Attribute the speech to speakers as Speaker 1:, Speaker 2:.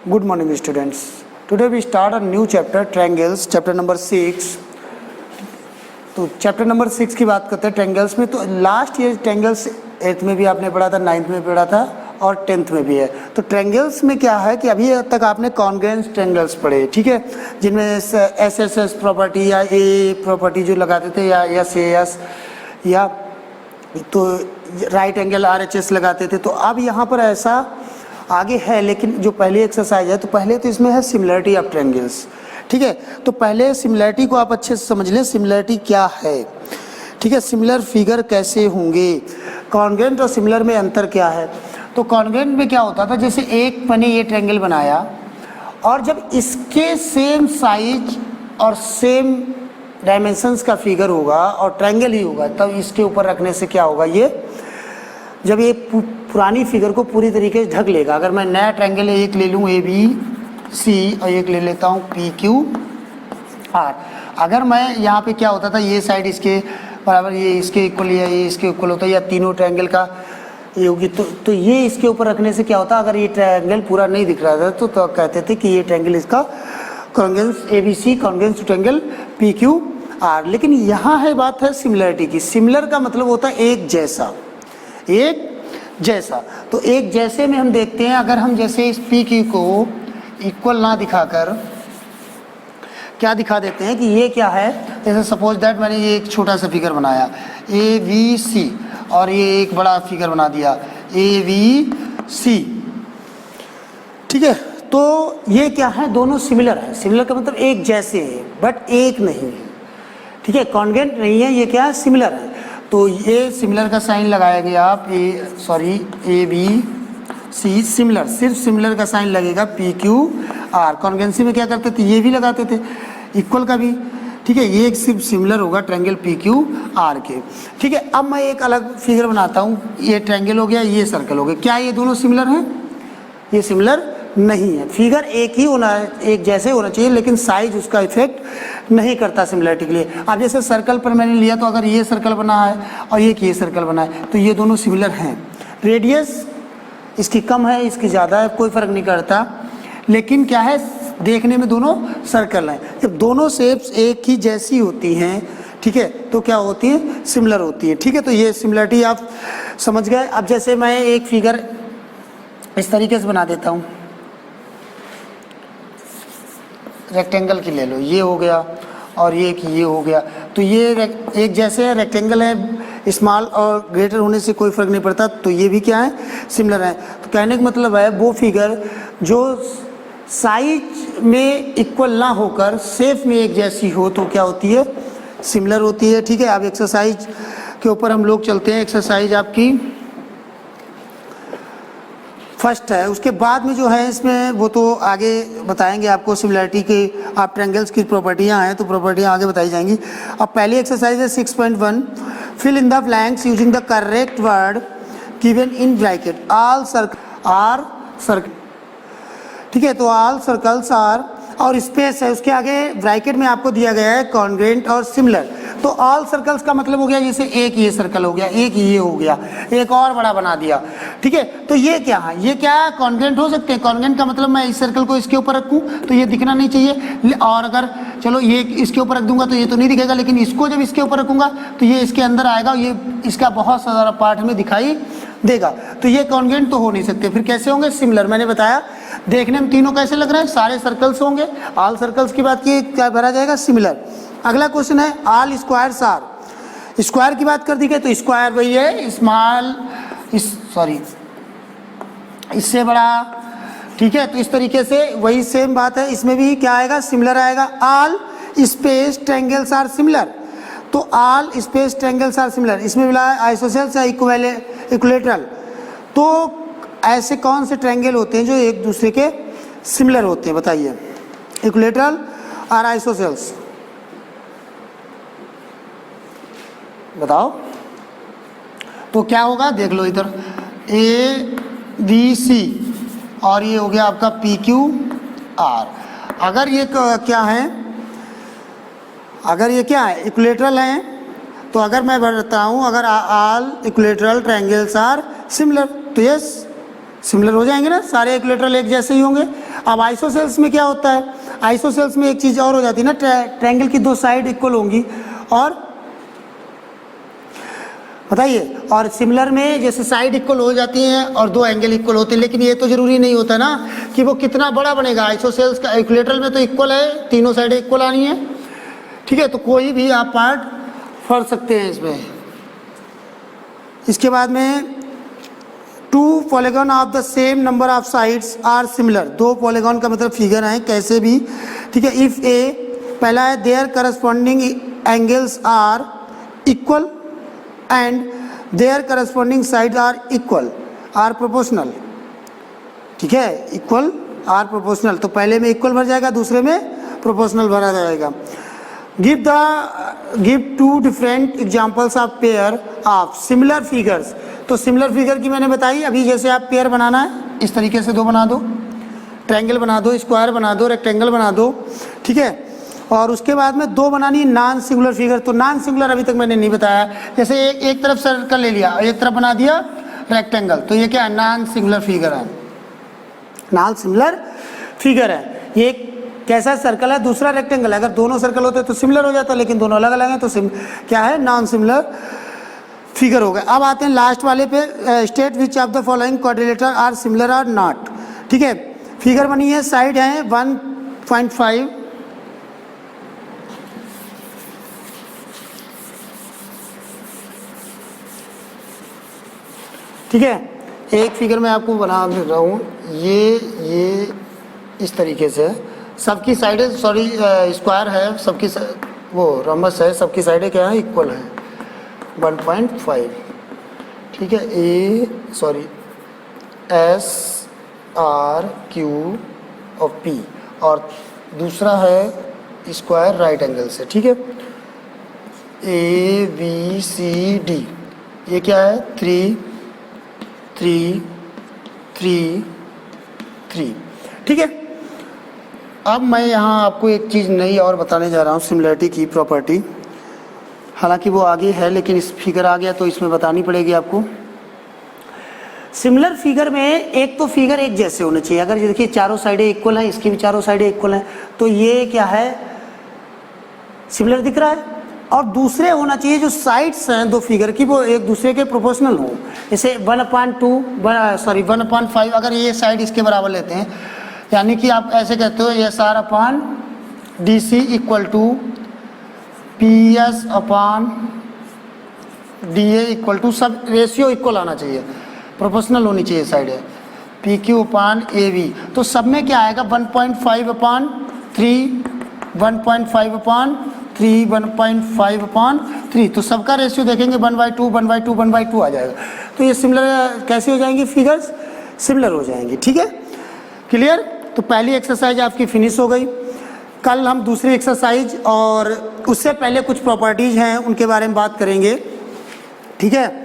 Speaker 1: Good morning, students. Today we start a new chapter, triangles, chapter number 6. तो chapter number 6 की बात करते हैं ट्रायंगल्स में। तो लास्ट ईयर ट्रायंगल्स 8th में भी आपने पढ़ा था, 9th में पढ़ा था और 10th में भी है। तो ट्रायंगल्स में क्या है कि अभी तक आपने कॉन्ग्रुएंस ट्रायंगल्स पढ़े, ठीक है, जिनमें एस प्रॉपर्टी या ए प्रॉपर्टी जो लगाते थे या एस या तो राइट एंगल RHS लगाते थे। तो अब यहाँ पर ऐसा आगे है, लेकिन जो पहली एक्सरसाइज है तो पहले तो इसमें है सिमिलरिटी ऑफ ट्रायंगल्स, ठीक है। तो पहले सिमिलरिटी को आप अच्छे से समझ लें, सिमिलरिटी क्या है, ठीक है। सिमिलर फिगर कैसे होंगे, कॉन्ग्रुएंट और सिमिलर में अंतर क्या है। तो कॉन्ग्रुएंट में क्या होता था, जैसे एक मैंने ये ट्रायंगल बनाया और जब इसके सेम साइज और सेम डायमेंशंस का फिगर होगा और ट्रायंगल ही होगा, तब इसके ऊपर रखने से क्या होगा, ये जब ये पुरानी फिगर को पूरी तरीके से ढक लेगा। अगर मैं नया ट्रायंगल एक ले लूँ ABC और एक ले लेता हूँ PQR, अगर मैं यहाँ पे क्या होता था, ये साइड इसके बराबर, ये इसके इक्वल या ये इसके इक्वल होता है या तीनों ट्रायंगल का ये होगी, तो ये इसके ऊपर रखने से क्या होता, अगर ये ट्रायंगल पूरा नहीं दिख रहा था तो कहते थे कि ये ट्रायंगल इसका congruence ABC congruence to triangle PQR। लेकिन यहाँ है बात है सिमिलरिटी की। सिमिलर का मतलब होता है एक जैसा, एक जैसा। तो एक जैसे में हम देखते हैं, अगर हम जैसे इस PQ को इक्वल ना दिखाकर क्या दिखा देते हैं कि ये क्या है, जैसे सपोज दैट मैंने ये एक छोटा सा फिगर बनाया ABC और ये एक बड़ा फिगर बना दिया ABC, ठीक है। तो ये क्या है, दोनों सिमिलर है। सिमिलर का मतलब एक जैसे है बट एक नहीं है, ठीक है, कॉन्ग्रुएंट नहीं है, ये क्या है, सिमिलर है। तो ये सिमिलर का साइन लगाएंगे आप ABC सिमिलर, सिर्फ सिमिलर का साइन लगेगा PQR। कॉन्ग्रुएंसी में क्या करते थे, ये भी लगाते थे, इक्वल का भी, ठीक है। ये सिर्फ सिमिलर होगा ट्रायंगल PQR के, ठीक है। अब मैं एक अलग फिगर बनाता हूँ, ये ट्रायंगल हो गया, ये सर्कल हो गया। क्या ये दोनों सिमिलर हैं? ये सिमिलर नहीं है। फिगर एक ही होना है, एक जैसे होना चाहिए, लेकिन साइज उसका इफेक्ट नहीं करता सिमिलरिटी के लिए। अब जैसे सर्कल पर मैंने लिया, तो अगर ये सर्कल बना है और ये सर्कल बना है, तो ये दोनों सिमिलर हैं। रेडियस इसकी कम है, इसकी ज़्यादा है, कोई फर्क नहीं करता, लेकिन क्या है, देखने में दोनों सर्कल हैं। जब दोनों शेप्स एक ही जैसी होती हैं, ठीक है, तो क्या होती है, सिमिलर होती है, ठीक है। तो ये सिमिलरिटी आप समझ गए। अब जैसे मैं एक फिगर इस तरीके से बना देता हूँ, रेक्टेंगल की ले लो, ये हो गया और ये हो गया। तो ये एक जैसे है, रेक्टेंगल है, स्मॉल और ग्रेटर होने से कोई फर्क नहीं पड़ता, तो ये भी क्या है, सिमिलर है। तो कहने का मतलब है वो फिगर जो साइज में इक्वल ना होकर शेप में एक जैसी हो, तो क्या होती है, सिमिलर होती है, ठीक है। अब एक्सरसाइज के ऊपर हम लोग चलते हैं। एक्सरसाइज आपकी फर्स्ट है, उसके बाद में जो है इसमें वो तो आगे बताएंगे आपको। सिमिलरिटी के आप ट्रायंगल्स की प्रॉपर्टियां हैं, तो प्रॉपर्टियां आगे बताई जाएंगी। अब पहली एक्सरसाइज है 6.1, fill in the blanks using the correct word given in bracket. All circle are circle, ठीक है। तो ऑल सर्कल्स आर और स्पेस है, उसके आगे ब्रैकेट में आपको दिया गया है कॉन्ग्रुएंट और सिमिलर। तो ऑल सर्कल्स का मतलब हो गया, जैसे एक ये सर्कल हो गया, एक ये हो गया, एक और बड़ा बना दिया, ठीक है। तो ये क्या है, ये क्या है, कॉन्ग्रुएंट हो सकते हैं। कॉन्ग्रुएंट का मतलब मैं इस सर्कल को इसके ऊपर रखूं तो ये दिखना नहीं चाहिए, और अगर चलो ये इसके ऊपर रख दूंगा तो ये तो नहीं दिखेगा, लेकिन इसको जब इसके ऊपर रखूंगा तो ये इसके अंदर आएगा, ये इसका बहुत सारा पार्ट में दिखाई देगा। तो ये कॉन्ग्रुएंट तो हो नहीं सकते, फिर कैसे होंगे, सिमिलर। मैंने बताया देखने में तीनों कैसे लग रहे हैं, सारे सर्कल्स होंगे। ऑल सर्कल्स की बात की, क्या भरा जाएगा, सिमिलर। अगला क्वेश्चन है ऑल स्क्वायर्स आर, स्क्वायर की बात कर दी गई, तो स्क्वायर वही है, स्मॉल इससे बड़ा, ठीक है। तो इस तरीके से वही सेम बात है, इसमें भी क्या आएगा, सिमिलर आएगा। All space triangles are similar, तो all space triangles are similar. इसमें मिला है आइसोसेल्स या इक्विलेटरल। तो ऐसे कौन से ट्रायंगल होते हैं जो एक दूसरे के सिमिलर होते हैं, बताइए, इक्विलेटरल और आइसोसेल्स, बताओ। तो क्या होगा, देख लो इधर ABC और ये हो गया आपका PQR। अगर ये क्या है, अगर ये क्या है, इक्विलेटरल है, तो अगर मैं बताऊं, अगर all equilateral triangles are similar, तो यस सिमिलर हो जाएंगे ना, सारे इक्विलेटरल एक जैसे ही होंगे। अब आइसोसेल्स में क्या होता है, आइसोसेल्स में एक चीज़ और हो जाती है ना, ट्रायंगल की दो साइड इक्वल होंगी, और बताइए, और सिमिलर में जैसे साइड इक्वल हो जाती हैं और दो एंगल इक्वल होते हैं, लेकिन ये तो जरूरी नहीं होता ना कि वो कितना बड़ा बनेगा। आइसोसेल्स का इक्विलेटरल में तो इक्वल है, तीनों साइडें इक्वल आनी है, ठीक है, तो कोई भी आप पार्ट पढ़ सकते हैं इसमें। इसके बाद में two polygon of the same number of sides are similar, दो पॉलीगॉन का मतलब फिगर है कैसे भी, ठीक है। इफ ए, पहला है their corresponding angles are equal and their corresponding side are equal are proportional, ठीक है, इक्वल आर प्रोपोर्शनल, तो पहले में इक्वल भर जाएगा, दूसरे में प्रोपोर्शनल भरा जाएगा। Give two different examples of pair of similar figures, तो सिमिलर फिगर की मैंने बताई अभी, जैसे आप पेयर बनाना है इस तरीके से दो बना दो, ट्रायंगल बना दो, स्क्वायर बना दो, रेक्टेंगल बना दो, ठीक है, और उसके बाद में दो बनानी नॉन सिंगुलर फिगर, तो नॉन सिंगुलर अभी तक मैंने नहीं बताया, जैसे एक तरफ सर्कल ले लिया, एक तरफ बना दिया रेक्टेंगल, तो ये क्या है, नॉन सिंगुलर फिगर है, नॉन सिंगुलर फिगर है। ये कैसा सर्कल है, दूसरा रेक्टेंगल है, अगर दोनों सर्कल होते तो सिमिलर हो जाता, लेकिन दोनों अलग अलग हैं तो क्या है, नॉन सिमिलर फिगर हो गया। अब आते हैं लास्ट वाले पे, state which of the following quadrilateral are similar are not, ठीक है। फिगर बनी है, साइड है 1.5, ठीक है, एक फिगर मैं आपको बना दे रहा हूँ, ये इस तरीके से सबकी साइडें, सॉरी स्क्वायर है, सबकी वो रम्बस है, सबकी साइडें क्या है, इक्वल है 1.5, ठीक है। ए सॉरी एस आर क्यू और पी, और दूसरा है स्क्वायर राइट एंगल से, ठीक है। ए बी सी डी, ये क्या है 3 3 3 3, ठीक है। अब मैं यहाँ आपको एक चीज़ नई और बताने जा रहा हूँ, सिमिलरिटी की प्रॉपर्टी, हालांकि वो आगे है लेकिन इस फिगर आ गया तो इसमें बतानी पड़ेगी आपको। सिमिलर फिगर में एक तो फिगर एक जैसे होने चाहिए, अगर देखिए चारों साइडें इक्वल हैं, इसकी भी चारों साइडें इक्वल हैं, तो ये क्या है, सिमिलर दिख रहा है। और दूसरे होना चाहिए जो साइड्स हैं दो फिगर की, वो एक दूसरे के प्रोपोर्शनल हो, जैसे 1/5, अगर ये साइड इसके बराबर लेते हैं, यानी कि आप ऐसे कहते हो S R upon D C equal to P S upon D A equal to, सब रेशियो इक्वल आना चाहिए, प्रोपोर्शनल होनी चाहिए साइड है, P Q upon A V, तो सब में क्या आएगा 1.5/3, 1.5/3, 1.5/3, तो सबका रेशियो देखेंगे 1/2, 1/2, 1/2 आ जाएगा। तो ये सिमिलर कैसे हो जाएंगी, फिगर्स सिमिलर हो जाएंगी, ठीक है, क्लियर। तो पहली एक्सरसाइज आपकी फिनिश हो गई। कल हम दूसरी एक्सरसाइज और उससे पहले कुछ प्रॉपर्टीज हैं उनके बारे में बात करेंगे, ठीक है।